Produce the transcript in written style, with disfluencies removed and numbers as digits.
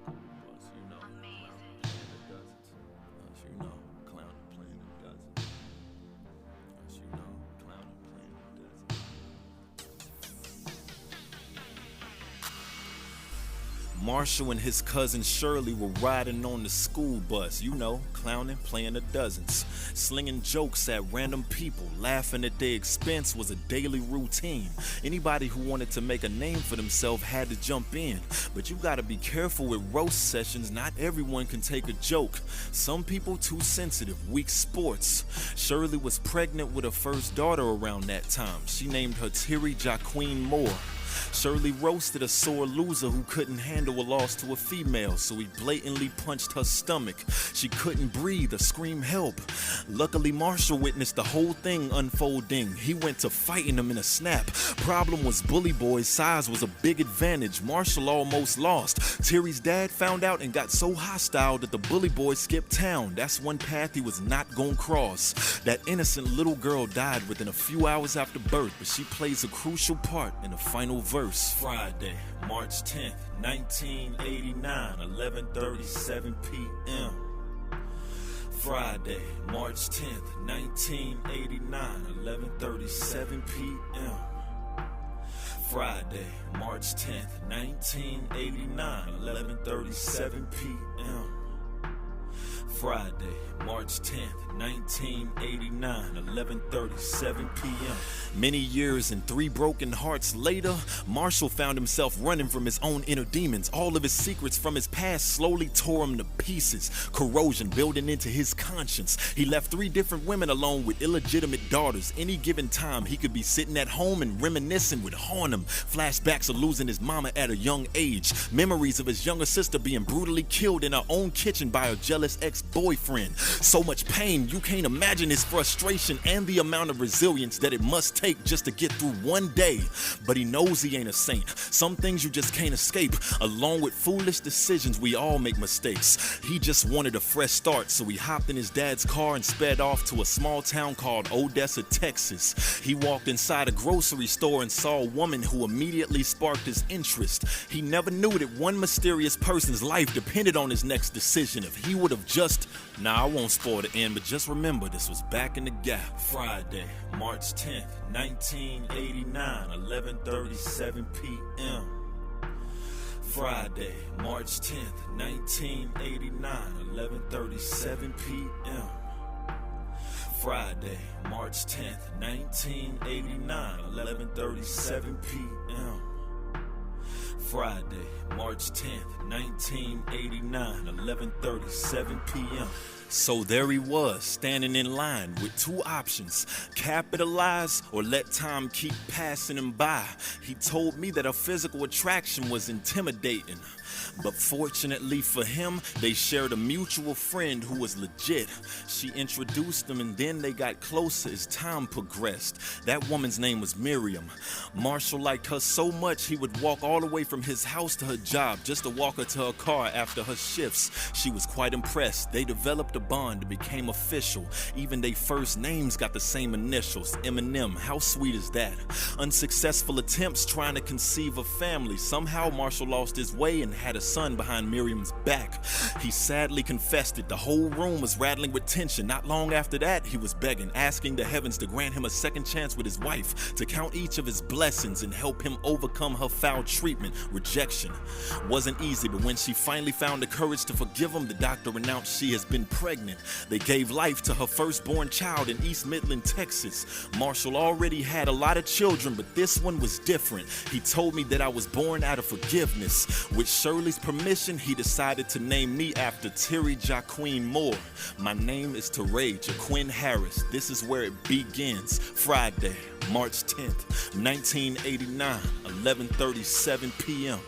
Plus, you know, clownin playing the dozens. Plus, you know, clownin playing the dozens. Plus, you know, clownin playing the dozens. Marshall and his cousin Shirley were riding on the school bus, you know, clownin playing the dozens. Slinging jokes at random people, laughing at their expense was a daily routine. Anybody who wanted to make a name for themselves had to jump in. But you gotta be careful with roast sessions, not everyone can take a joke. Some people too sensitive, weak sports. Shirley was pregnant with her first daughter around that time. She named her Te-Re JaQueen Moore. Shirley roasted a sore loser who couldn't handle a loss to a female, so he blatantly punched her stomach. She couldn't breathe or scream help. Luckily, Marshall witnessed the whole thing unfolding. He went to fighting him in a snap. Problem was Bully Boy's size was a big advantage. Marshall almost lost. Terry's dad found out and got so hostile that the Bully Boy skipped town. That's one path he was not gonna cross. That innocent little girl died within a few hours after birth, but she plays a crucial part in the final verse. Friday, March 10th, 1989, 11:37 p.m. Friday, March 10th, 1989, 11:37 p.m. Friday, March 10th, 1989, 11:37 p.m. Friday, March 10th, 1989, 11:37 p.m. Many years and 3 broken hearts later, Marshall found himself running from his own inner demons. All of his secrets from his past slowly tore him to pieces. Corrosion building into his conscience. He left 3 different women alone with illegitimate daughters. Any given time, he could be sitting at home and reminiscing would haunt him. Flashbacks of losing his mama at a young age. Memories of his younger sister being brutally killed in her own kitchen by a jealous ex-boyfriend. So much pain, you can't imagine his frustration and the amount of resilience that it must take just to get through one day. But he knows he ain't a saint. Some things you just can't escape. Along with foolish decisions, we all make mistakes. He just wanted a fresh start, so he hopped in his dad's car and sped off to a small town called Odessa, Texas. He walked inside a grocery store and saw a woman who immediately sparked his interest. He never knew that one mysterious person's life depended on his next decision. If he would have just... Nah, I won't spoil the end, but just remember this was back in the gap. Friday, March 10th, 1989, 11:37 p.m. Friday, March 10th, 1989, 11:37 p.m. Friday, March 10th, 1989, 11:37 p.m. Friday, March 10th, 1989, 11:37 p.m. So there he was, standing in line with 2 options, capitalize or let time keep passing him by. He told me that her physical attraction was intimidating, but fortunately for him, they shared a mutual friend who was legit. She introduced them and then they got closer as time progressed. That woman's name was Miriam. Marshall liked her so much he would walk all the way from his house to her job just to walk her to her car after her shifts. She was quite impressed. They developed a bond and became official. Even their first names got the same initials, Eminem. How sweet is that? Unsuccessful attempts trying to conceive a family. Somehow Marshall lost his way and had a son behind Miriam's back. He sadly confessed it. The whole room was rattling with tension. Not long after that, he was begging, asking the heavens to grant him a second chance with his wife, to count each of his blessings and help him overcome her foul treatment. Rejection wasn't easy, but when she finally found the courage to forgive him, the doctor announced she has been pregnant. They gave life to her firstborn child in East Midland, Texas. Marshall already had a lot of children, but this one was different. He told me that I was born out of forgiveness. With Shirley's permission, he decided to name me after Te-Re JaQueen Moore. My name is Te-Re JaQueen Harris. This is where it begins. Friday, March 10th, 1989, 11:37 p.m.